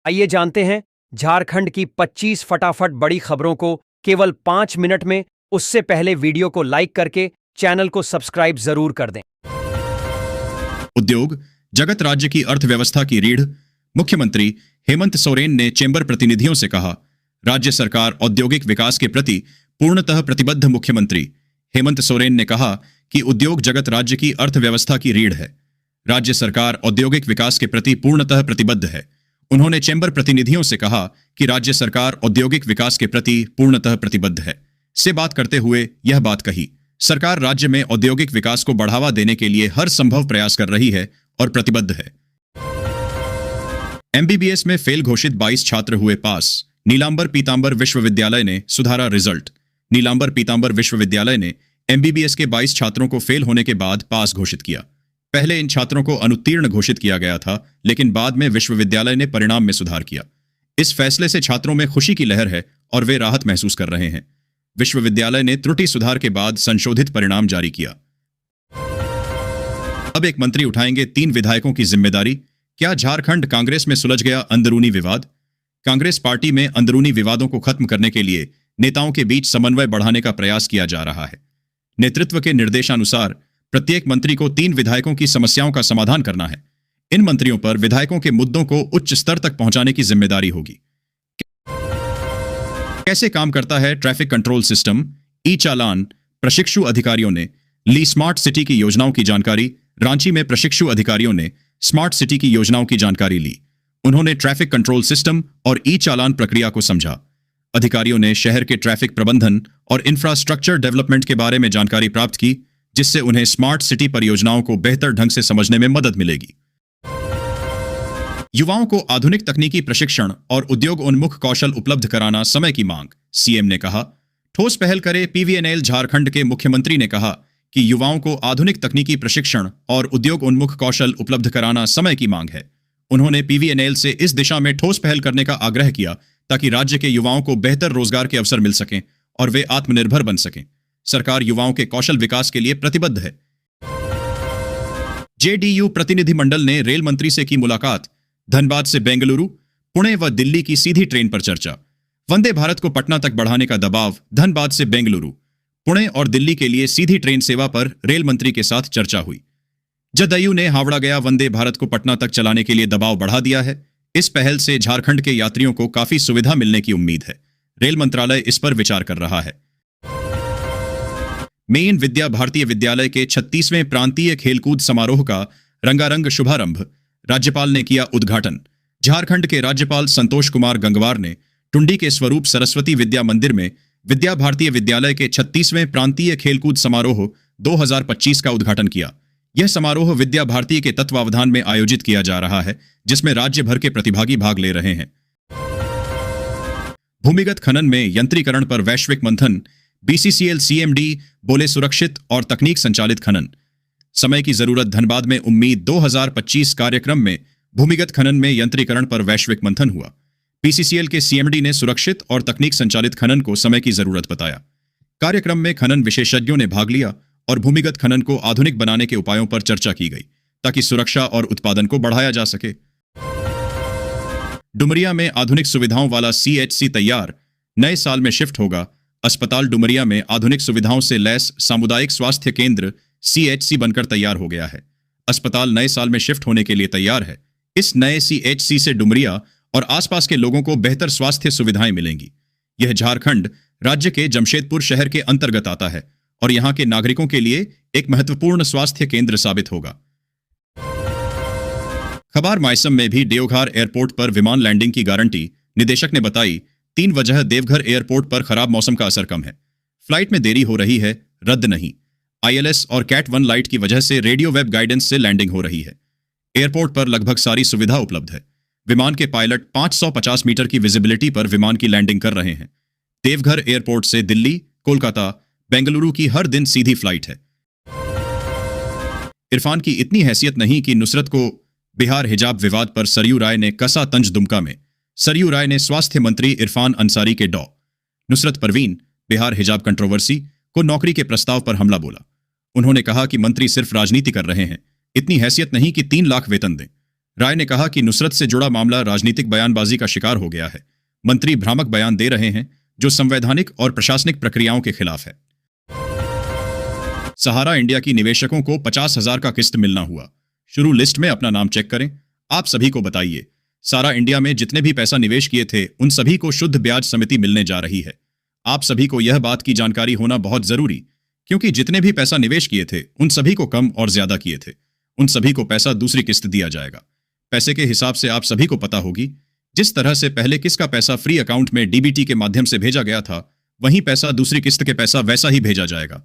आइए जानते हैं झारखंड की 25 फटाफट बड़ी खबरों को केवल 5 मिनट में। उससे पहले वीडियो को लाइक करके चैनल को सब्सक्राइब जरूर कर दें। उद्योग जगत राज्य की अर्थव्यवस्था की रीढ़। मुख्यमंत्री हेमंत सोरेन ने चेंबर प्रतिनिधियों से कहा, राज्य सरकार औद्योगिक विकास के प्रति पूर्णतः प्रतिबद्ध। मुख्यमंत्री हेमंत सोरेन ने कहा कि उद्योग जगत राज्य की अर्थव्यवस्था की रीढ़ है। राज्य सरकार औद्योगिक विकास के प्रति पूर्णतः प्रतिबद्ध है। उन्होंने चेंबर प्रतिनिधियों से कहा कि राज्य सरकार औद्योगिक विकास के प्रति पूर्णतः प्रतिबद्ध है। से बात करते हुए यह बात कही, सरकार राज्य में औद्योगिक विकास को बढ़ावा देने के लिए हर संभव प्रयास कर रही है और प्रतिबद्ध है। एमबीबीएस में फेल घोषित 22 छात्र हुए पास। नीलांबर पीतांबर विश्वविद्यालय ने सुधारा रिजल्ट। नीलांबर पीतांबर विश्वविद्यालय ने एमबीबीएस के 22 छात्रों को फेल होने के बाद पास घोषित किया। पहले इन छात्रों को अनुत्तीर्ण घोषित किया गया था, लेकिन बाद में विश्वविद्यालय ने परिणाम में सुधार किया। इस फैसले से छात्रों में खुशी की लहर है और वे राहत महसूस कर रहे हैं। विश्वविद्यालय ने त्रुटि सुधार के बाद संशोधित परिणाम जारी किया। अब एक मंत्री उठाएंगे 3 विधायकों की जिम्मेदारी। क्या झारखंड कांग्रेस में सुलझ गया अंदरूनी विवाद? कांग्रेस पार्टी में अंदरूनी विवादों को खत्म करने के लिए नेताओं के बीच समन्वय बढ़ाने का प्रयास किया जा रहा है। नेतृत्व के निर्देशानुसार प्रत्येक मंत्री को 3 विधायकों की समस्याओं का समाधान करना है। इन मंत्रियों पर विधायकों के मुद्दों को उच्च स्तर तक पहुंचाने की जिम्मेदारी होगी। कैसे काम करता है ट्रैफिक कंट्रोल सिस्टम? ई चालान प्रशिक्षु अधिकारियों ने ली स्मार्ट सिटी की योजनाओं की जानकारी। रांची में प्रशिक्षु अधिकारियों ने स्मार्ट सिटी की योजनाओं की जानकारी ली। उन्होंने ट्रैफिक कंट्रोल सिस्टम और ई चालान प्रक्रिया को समझा। अधिकारियों ने शहर के ट्रैफिक प्रबंधन और इंफ्रास्ट्रक्चर डेवलपमेंट के बारे में जानकारी प्राप्त की, जिससे उन्हें स्मार्ट सिटी परियोजनाओं को बेहतर ढंग से समझने में मदद मिलेगी। युवाओं को आधुनिक तकनीकी प्रशिक्षण और उद्योग उन्मुख कौशल उपलब्ध कराना समय की मांग। सीएम ने कहा, ठोस पहल करे पीवीएनएल। झारखंड के मुख्यमंत्री ने कहा कि युवाओं को आधुनिक तकनीकी प्रशिक्षण और उद्योग उन्मुख कौशल उपलब्ध कराना समय की मांग है। उन्होंने पीवीएनएल से इस दिशा में ठोस पहल करने का आग्रह किया ताकि राज्य के युवाओं को बेहतर रोजगार के अवसर मिल सकें और वे आत्मनिर्भर बन सकें। सरकार युवाओं के कौशल विकास के लिए प्रतिबद्ध है। जेडीयू प्रतिनिधिमंडल ने रेल मंत्री से की मुलाकात। धनबाद से बेंगलुरु, पुणे व दिल्ली की सीधी ट्रेन पर चर्चा। वंदे भारत को पटना तक बढ़ाने का दबाव। धनबाद से बेंगलुरु, पुणे और दिल्ली के लिए सीधी ट्रेन सेवा पर रेल मंत्री के साथ चर्चा हुई। जदयू ने हावड़ा गया वंदे भारत को पटना तक चलाने के लिए दबाव बढ़ा दिया है। इस पहल से झारखंड के यात्रियों को काफी सुविधा मिलने की उम्मीद है। रेल मंत्रालय इस पर विचार कर रहा है। मेन विद्या भारतीय विद्यालय के 36वें प्रांतीय खेलकूद समारोह का रंगारंग शुभारंभ। राज्यपाल ने किया उद्घाटन। झारखंड के राज्यपाल संतोष कुमार गंगवार ने टुंडी के स्वरूप सरस्वती विद्या मंदिर में विद्या भारतीय विद्यालय के 36वें प्रांतीय खेलकूद समारोह 2025 का उद्घाटन किया। यह समारोह विद्या भारती के तत्वावधान में आयोजित किया जा रहा है, जिसमें राज्य भर के प्रतिभागी भाग ले रहे हैं। भूमिगत खनन में यंत्रीकरण पर वैश्विक मंथन। बीसीसीएल सीएमडी बोले, सुरक्षित और तकनीक संचालित खनन। समय की जरूरत धनबाद में उम्मीद 2025 कार्यक्रम में भूमिगत खनन में यंत्रीकरण पर वैश्विक मंथन हुआ। बीसीसीएल के सीएमडी ने सुरक्षित और तकनीक संचालित खनन को समय की जरूरत बताया। कार्यक्रम में खनन विशेषज्ञों ने भाग लिया और भूमिगत खनन को आधुनिक बनाने के उपायों पर चर्चा की गई ताकि सुरक्षा और उत्पादन को बढ़ाया जा सके। डुमरिया में आधुनिक सुविधाओं वाला सीएचसी तैयार, नए साल में शिफ्ट होगा। अस्पताल डुमरिया में आधुनिक सुविधाओं से लैस सामुदायिक स्वास्थ्य केंद्र सीएचसी बनकर तैयार हो गया है। अस्पताल नए साल में शिफ्ट होने के लिए तैयार है। इस नए सीएचसी से डुमरिया और आसपास के लोगों को बेहतर स्वास्थ्य सुविधाएं मिलेंगी। यह झारखंड राज्य के जमशेदपुर शहर के अंतर्गत आता है और यहां के नागरिकों के लिए एक महत्वपूर्ण स्वास्थ्य केंद्र साबित होगा। खबार मायसम में भी देवघर एयरपोर्ट पर विमान लैंडिंग की गारंटी। निदेशक ने बताई, 3 वजह देवघर एयरपोर्ट पर खराब मौसम का असर कम है। फ्लाइट में देरी हो रही है, रद्द नहीं। आईएलएस और कैट 1 लाइट की वजह से रेडियो वेब गाइडेंस से लैंडिंग हो रही है। एयरपोर्ट पर लगभग सारी सुविधा उपलब्ध है। विमान के पायलट 550 मीटर की विजिबिलिटी पर विमान की लैंडिंग कर रहे हैं। देवघर एयरपोर्ट से दिल्ली, कोलकाता, बेंगलुरु की हर दिन सीधी फ्लाइट है। इरफान की इतनी हैसियत नहीं कि नुसरत को बिहार हिजाब विवाद पर सरयू राय ने कसा तंज। दुमका में सरयू राय ने स्वास्थ्य मंत्री इरफान अंसारी के नुसरत परवीन बिहार हिजाब कंट्रोवर्सी को नौकरी के प्रस्ताव पर हमला बोला। उन्होंने कहा कि मंत्री सिर्फ राजनीति कर रहे हैं, इतनी हैसियत नहीं कि 3 लाख वेतन दें। राय ने कहा कि नुसरत से जुड़ा मामला राजनीतिक बयानबाजी का शिकार हो गया है। मंत्री भ्रामक बयान दे रहे हैं जो संवैधानिक और प्रशासनिक प्रक्रियाओं के खिलाफ है। सहारा इंडिया की निवेशकों को 50,000 का किस्त मिलना हुआ। शुरू लिस्ट में अपना नाम चेक करें। आप सभी को बताइए, सारा इंडिया में जितने भी पैसा निवेश किए थे उन सभी को शुद्ध ब्याज समिति मिलने जा रही है। आप सभी को यह बात की जानकारी होना बहुत जरूरी, क्योंकि जितने भी पैसा निवेश किए थे उन सभी को कम और ज्यादा किए थे, उन सभी को पैसा दूसरी किस्त दिया जाएगा। पैसे के हिसाब से आप सभी को पता होगी, जिस तरह से पहले किसका पैसा फ्री अकाउंट में डीबीटी के माध्यम से भेजा गया था, वहीं पैसा दूसरी किस्त के पैसा वैसा ही भेजा जाएगा।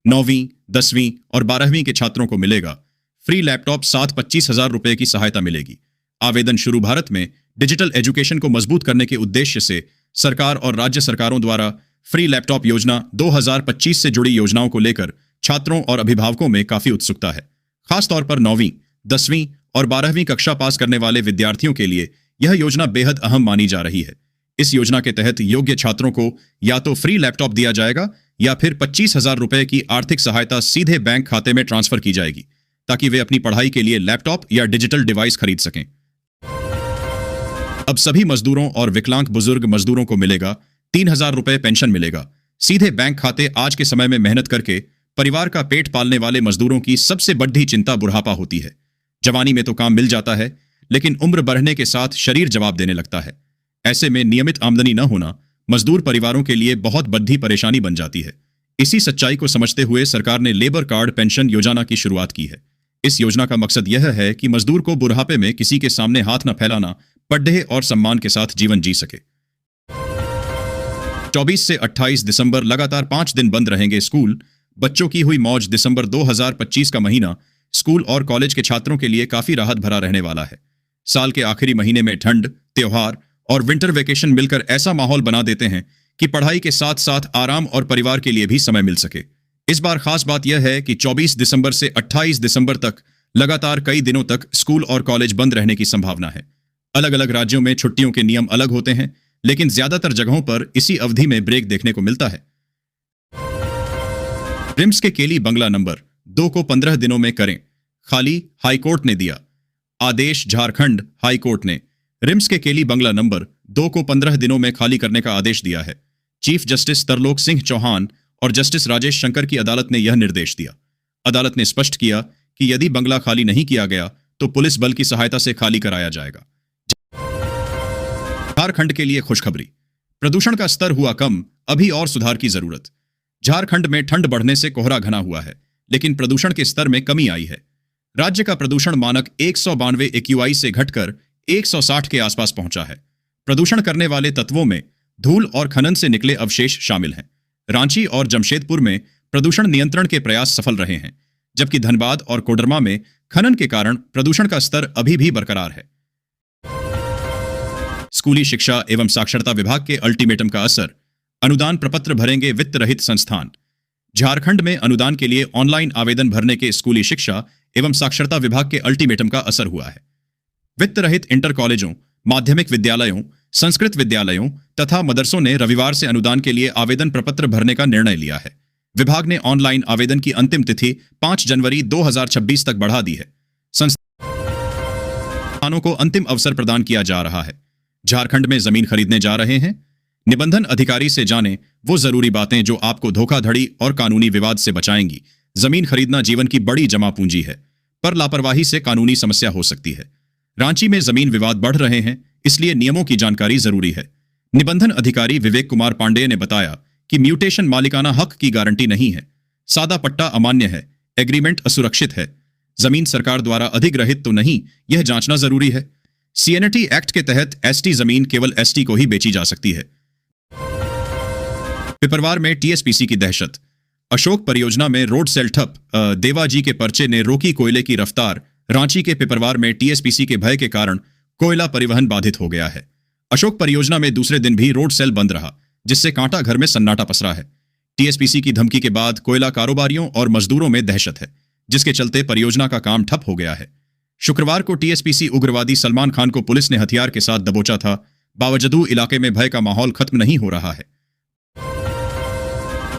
9वीं, 10वीं और 12वीं के छात्रों को मिलेगा फ्री लैपटॉप, साथ 25,000 रुपए की सहायता मिलेगी। आवेदन शुरू। भारत में डिजिटल एजुकेशन को मजबूत करने के उद्देश्य से सरकार और राज्य सरकारों द्वारा फ्री लैपटॉप योजना 2025 से जुड़ी योजनाओं को लेकर छात्रों और अभिभावकों में काफी उत्सुकता है। खासतौर पर 9वीं, 10वीं और 12वीं कक्षा पास करने वाले विद्यार्थियों के लिए यह योजना बेहद अहम मानी जा रही है। इस योजना के तहत योग्य छात्रों को या तो फ्री लैपटॉप दिया जाएगा या फिर 25,000 रुपए की आर्थिक सहायता सीधे बैंक खाते में ट्रांसफर की जाएगी, ताकि वे अपनी पढ़ाई के लिए लैपटॉप या डिजिटल डिवाइस खरीद सकें। अब सभी मजदूरों और विकलांग बुजुर्ग मजदूरों को मिलेगा 3,000 रुपए पेंशन मिलेगा सीधे बैंक खाते। आज के समय में मेहनत करके परिवार का पेट पालने वाले मजदूरों की सबसे बड़ी चिंता बुढ़ापा होती है। जवानी में तो काम मिल जाता है, लेकिन उम्र बढ़ने के साथ शरीर जवाब देने लगता है। ऐसे में नियमित आमदनी न होना मजदूर परिवारों के लिए बहुत बड़ी परेशानी बन जाती है। इसी सच्चाई को समझते हुए सरकार ने लेबर कार्ड पेंशन योजना की शुरुआत की है। इस योजना का मकसद यह है कि मजदूर को बुढ़ापे में किसी के सामने हाथ न फैलाना पड़े और सम्मान के साथ जीवन जी सके। 24 से 28 दिसंबर लगातार 5 दिन बंद रहेंगे स्कूल। बच्चों की हुई मौज। दिसंबर 2025 का महीना स्कूल और कॉलेज के छात्रों के लिए काफी राहत भरा रहने वाला है। साल के आखिरी महीने में ठंड, त्योहार और विंटर वेकेशन मिलकर ऐसा माहौल बना देते हैं कि पढ़ाई के साथ साथ आराम और परिवार के लिए भी समय मिल सके। इस बार खास बात यह है कि 24 दिसंबर से 28 दिसंबर तक लगातार कई दिनों तक स्कूल और कॉलेज बंद रहने की संभावना है। अलग अलग राज्यों में छुट्टियों के नियम अलग होते हैं, लेकिन ज्यादातर जगहों पर इसी अवधि में ब्रेक देखने को मिलता है। रिम्स के केली बंगला नंबर 2 को 15 दिनों में करें खाली, हाईकोर्ट ने दिया आदेश। झारखंड हाईकोर्ट ने रिम्स के केली बंगला नंबर 2 को 15 दिनों में खाली करने का आदेश दिया है। चीफ जस्टिस तरलोक सिंह चौहान और जस्टिस राजेश शंकर की अदालत ने यह निर्देश दिया। अदालत ने स्पष्ट किया कि यदि बंगला खाली नहीं किया गया तो पुलिस बल की सहायता से खाली कराया जाएगा। झारखंड के लिए खुशखबरी। प्रदूषण का स्तर हुआ कम, अभी और सुधार की जरूरत। झारखंड में ठंड बढ़ने से कोहरा घना हुआ है, लेकिन प्रदूषण के स्तर में कमी आई है। राज्य का प्रदूषण मानक 192 AQI से घटकर 160 के आसपास पहुंचा है। प्रदूषण करने वाले तत्वों में धूल और खनन से निकले अवशेष शामिल हैं। रांची और जमशेदपुर में प्रदूषण नियंत्रण के प्रयास सफल रहे हैं, जबकि धनबाद और कोडरमा में खनन के कारण प्रदूषण का स्तर अभी भी बरकरार है। स्कूली शिक्षा एवं साक्षरता विभाग के अल्टीमेटम का असर। अनुदान प्रपत्र भरेंगे वित्त रहित संस्थान। झारखंड में अनुदान के लिए ऑनलाइन आवेदन भरने के स्कूली शिक्षा एवं साक्षरता विभाग के अल्टीमेटम का असर हुआ है। वित्त रहित इंटर कॉलेजों, माध्यमिक विद्यालयों, संस्कृत विद्यालयों तथा मदरसों ने रविवार से अनुदान के लिए आवेदन प्रपत्र भरने का निर्णय लिया है। विभाग ने ऑनलाइन आवेदन की अंतिम तिथि 5 जनवरी 2026 तक बढ़ा दी है। संस्थानों को अंतिम अवसर प्रदान किया जा रहा है। झारखंड में जमीन खरीदने जा रहे हैं? निबंधन अधिकारी से जानें वो जरूरी बातें जो आपको धोखाधड़ी और कानूनी विवाद से बचाएंगी। जमीन खरीदना जीवन की बड़ी जमा पूंजी है, पर लापरवाही से कानूनी समस्या हो सकती है। रांची में जमीन विवाद बढ़ रहे हैं, इसलिए नियमों की जानकारी जरूरी है। निबंधन अधिकारी विवेक कुमार पांडेय ने बताया कि म्यूटेशन मालिकाना हक की गारंटी नहीं है। सादा पट्टा अमान्य है, एग्रीमेंट असुरक्षित है। जमीन सरकार द्वारा अधिग्रहित तो नहीं, यह जांचना जरूरी है। CNT एक्ट के तहत ST जमीन केवल ST को ही बेची जा सकती है। पिपरवार में TSPC की दहशत। अशोक परियोजना में रोड सेल ठप। देवाजी के पर्चे ने रोकी कोयले की रफ्तार। रांची के पिपरवार में TSPC के भय के कारण कोयला परिवहन बाधित हो गया है। अशोक परियोजना में दूसरे दिन भी रोड सेल बंद रहा, जिससे कांटा घर में सन्नाटा पसरा है। TSPC की धमकी के बाद कोयला कारोबारियों और मजदूरों में दहशत है, जिसके चलते परियोजना का काम ठप हो गया है। शुक्रवार को TSPC उग्रवादी सलमान खान को पुलिस ने हथियार के साथ दबोचा था। बावजूद इलाके में भय का माहौल खत्म नहीं हो रहा है।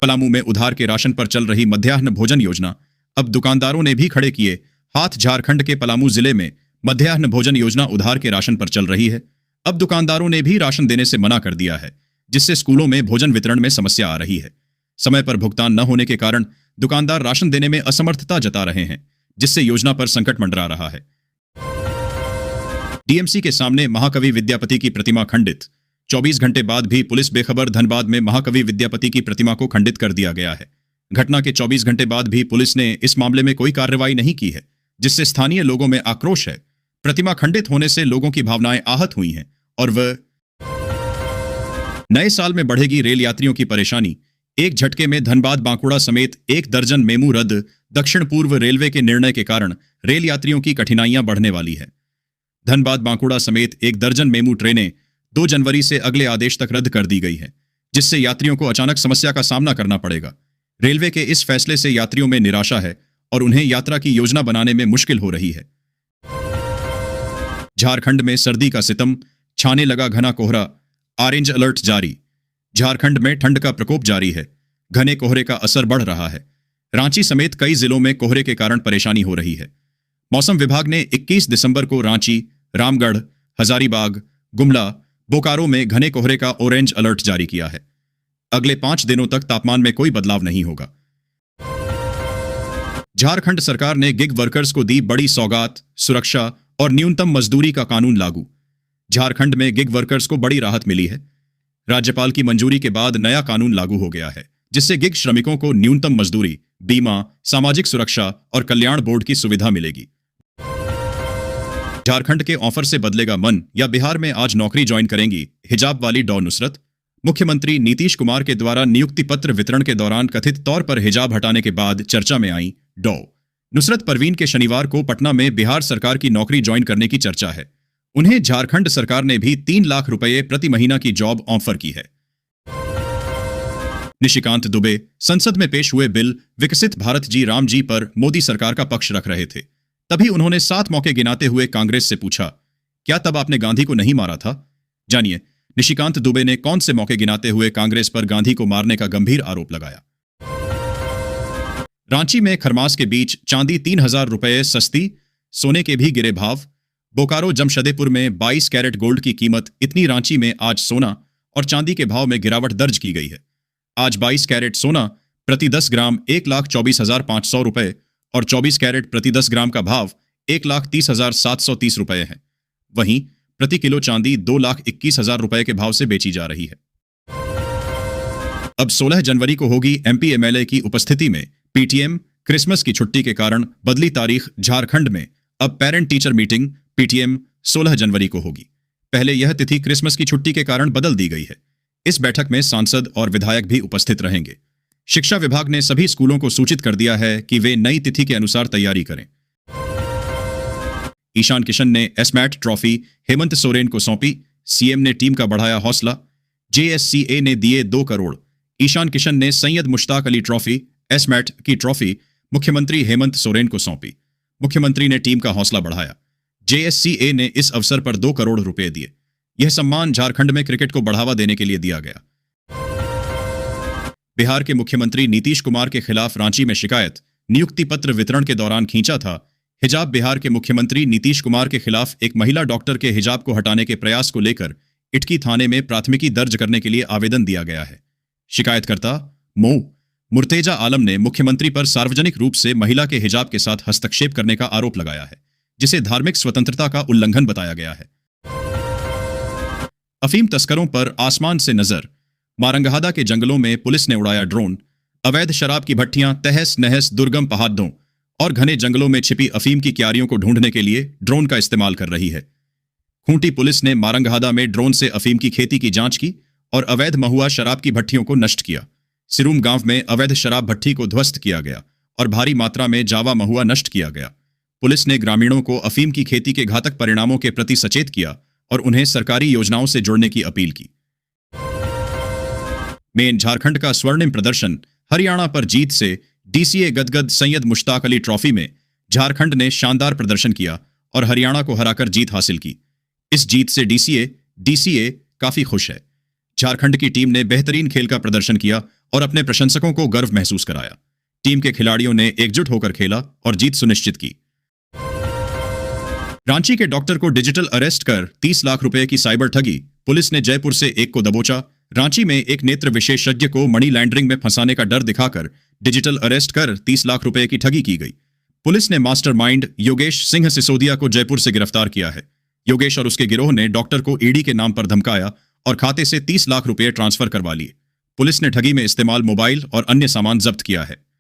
पलामू में उधार के राशन पर चल रही मध्याह्न भोजन योजना। अब दुकानदारों ने भी खड़े किए हाथ झारखंड के पलामू जिले में मध्याह्न भोजन योजना उधार के राशन पर चल रही है। अब दुकानदारों ने भी राशन देने से मना कर दिया है, जिससे स्कूलों में भोजन वितरण में समस्या आ रही है। समय पर भुगतान न होने के कारण दुकानदार राशन देने में असमर्थता जता रहे हैं, जिससे योजना पर संकट मंडरा रहा है। डीएमसी के सामने महाकवि विद्यापति की प्रतिमा खंडित। 24 घंटे बाद भी पुलिस बेखबर। धनबाद में महाकवि विद्यापति की प्रतिमा को खंडित कर दिया गया है। घटना के 24 घंटे बाद भी पुलिस ने इस मामले में कोई कार्रवाई नहीं की है, जिससे स्थानीय लोगों में आक्रोश है। प्रतिमा खंडित होने से लोगों की भावनाएं आहत हुई हैं और वह नए साल में बढ़ेगी रेल यात्रियों की परेशानी। एक झटके में धनबाद बांकुड़ा समेत 1 दर्जन मेमू रद्द। दक्षिण पूर्व रेलवे के निर्णय के कारण रेल यात्रियों की कठिनाइयां बढ़ने वाली है। धनबाद बांकुड़ा समेत 1 दर्जन मेमू ट्रेनें 2 जनवरी से अगले आदेश तक रद्द कर दी गई है, जिससे यात्रियों को अचानक समस्या का सामना करना पड़ेगा। रेलवे के इस फैसले से यात्रियों में निराशा है और उन्हें यात्रा की योजना बनाने में मुश्किल हो रही है। झारखंड में सर्दी का सितम, छाने लगा घना कोहरा। ऑरेंज अलर्ट जारी। झारखंड में ठंड का प्रकोप जारी है। घने कोहरे का असर बढ़ रहा है। रांची समेत कई जिलों में कोहरे के कारण परेशानी हो रही है। मौसम विभाग ने 21 दिसंबर को रांची, रामगढ़, हजारीबाग, गुमला, बोकारो में घने कोहरे का ऑरेंज अलर्ट जारी किया है। अगले 5 दिनों तक तापमान में कोई बदलाव नहीं होगा। झारखंड सरकार ने गिग वर्कर्स को दी बड़ी सौगात, सुरक्षा और न्यूनतम मजदूरी का कानून लागू। झारखंड में गिग वर्कर्स को बड़ी राहत मिली है। राज्यपाल की मंजूरी के बाद नया कानून लागू हो गया है, जिससे गिग श्रमिकों को न्यूनतम मजदूरी, बीमा, सामाजिक सुरक्षा और कल्याण बोर्ड की सुविधा मिलेगी। झारखंड के ऑफर से बदलेगा मन, या बिहार में आज नौकरी ज्वाइन करेंगी हिजाब वाली डॉ नुसरत। मुख्यमंत्री नीतीश कुमार के द्वारा नियुक्ति पत्र वितरण के दौरान कथित तौर पर हिजाब हटाने के बाद चर्चा में आई डॉ नुसरत परवीन के शनिवार को पटना में बिहार सरकार की नौकरी ज्वाइन करने की चर्चा है। उन्हें झारखंड सरकार ने भी 3 लाख रुपए प्रति महीना की जॉब ऑफर की है। निशिकांत दुबे संसद में पेश हुए बिल विकसित भारत जी राम जी पर मोदी सरकार का पक्ष रख रहे थे। तभी उन्होंने 7 मौके गिनाते हुए कांग्रेस से पूछा, क्या तब आपने गांधी को नहीं मारा था? जानिए, निशिकांत दुबे ने कौन से मौके गिनाते हुए कांग्रेस पर गांधी को मारने का गंभीर आरोप लगाया। रांची में खरमास के बीच चांदी 3000 रुपए सस्ती, सोने के भी गिरे भाव। बोकारो जमशेदपुर में 22 कैरेट गोल्ड की कीमत इतनी। रांची में आज सोना और चांदी के भाव में गिरावट दर्ज की गई है। आज 22 कैरेट सोना प्रति 10 ग्राम 1,24,500 रुपए और 24 कैरेट प्रति 10 ग्राम का भाव 1,30,730 रुपए है। वहीं प्रति किलो चांदी 2,21,000 रुपए के भाव से बेची जा रही है। अब 16 जनवरी को होगी एमपी एमएलए की उपस्थिति में पीटीएम। क्रिसमस की छुट्टी के कारण बदली तारीख। झारखंड में अब पेरेंट टीचर मीटिंग पीटीएम 16 जनवरी को होगी। पहले यह तिथि क्रिसमस की छुट्टी के कारण बदल दी गई है। इस बैठक में सांसद और विधायक भी उपस्थित रहेंगे। शिक्षा विभाग ने सभी स्कूलों को सूचित कर दिया है कि वे नई तिथि के अनुसार तैयारी करें। ईशान किशन ने एसमैट ट्रॉफी हेमंत सोरेन को सौंपी। सीएम ने टीम का बढ़ाया हौसला। जेएससीए ने दिए 2 करोड़। ईशान किशन ने सैयद मुश्ताक अली ट्रॉफी एसमैट की ट्रॉफी मुख्यमंत्री हेमंत सोरेन को सौंपी। मुख्यमंत्री ने टीम का हौसला बढ़ाया। जेएससीए ने इस अवसर पर 2 करोड़ रुपए दिए। यह सम्मान झारखंड में क्रिकेट को बढ़ावा देने के लिए दिया गया। बिहार के मुख्यमंत्री नीतीश कुमार के खिलाफ रांची में शिकायत। नियुक्ति पत्र वितरण के दौरान खींचा था हिजाब। बिहार के मुख्यमंत्री नीतीश कुमार के खिलाफ एक महिला डॉक्टर के हिजाब को हटाने के प्रयास को लेकर इटकी थाने में प्राथमिकी दर्ज करने के लिए आवेदन दिया गया है। शिकायतकर्ता मुर्तेजा आलम ने मुख्यमंत्री पर सार्वजनिक रूप से महिला के हिजाब के साथ हस्तक्षेप करने का आरोप लगाया है, जिसे धार्मिक स्वतंत्रता का उल्लंघन बताया गया है। अफीम तस्करों पर आसमान से नजर। मारंगहादा के जंगलों में पुलिस ने उड़ाया ड्रोन। अवैध शराब की भट्टियां तहस नहस दुर्गम पहाड़ों और घने जंगलों में छिपी अफीम की क्यारियों को ढूंढने के लिए ड्रोन का इस्तेमाल कर रही है। खूंटी पुलिस ने मारंगहादा में ड्रोन से अफीम की खेती की जांच की और अवैध महुआ शराब की भट्टियों को नष्ट किया। सिरुम गांव में अवैध शराब भट्टी को ध्वस्त किया गया और भारी मात्रा में जावा महुआ नष्ट किया गया। पुलिस ने ग्रामीणों को अफीम की खेती के घातक परिणामों के प्रति सचेत किया और उन्हें सरकारी योजनाओं से जुड़ने की अपील की। मेन झारखंड का स्वर्णिम प्रदर्शन। हरियाणा पर जीत से डीसीए गदगद। सैयद मुश्ताक अली ट्रॉफी में झारखंड ने शानदार प्रदर्शन किया और हरियाणा को हराकर जीत हासिल की। इस जीत से डीसीए काफी खुश है। झारखंड की टीम ने बेहतरीन खेल का प्रदर्शन किया और अपने प्रशंसकों को गर्व महसूस कराया। टीम के खिलाड़ियों ने एकजुट होकर खेला और जीत सुनिश्चित की। रांची के डॉक्टर को डिजिटल अरेस्ट कर 30 लाख रुपए की साइबर ठगी, पुलिस ने जयपुर से एक को दबोचा। रांची में एक नेत्र विशेषज्ञ को मनी लैंडरिंग में फंसाने का डर दिखाकर डिजिटल अरेस्ट कर 30 लाख रुपए की ठगी की गई। पुलिस ने मास्टरमाइंड योगेश सिंह सिसोदिया को जयपुर से गिरफ्तार किया है। योगेश और उसके गिरोह ने डॉक्टर को ईडी के नाम पर धमकाया और खाते से 30 लाख रुपए ट्रांसफर करवा लिए। पुलिस ने ठगी में इस्तेमाल मोबाइल और अन्य सामान जब्त किया है।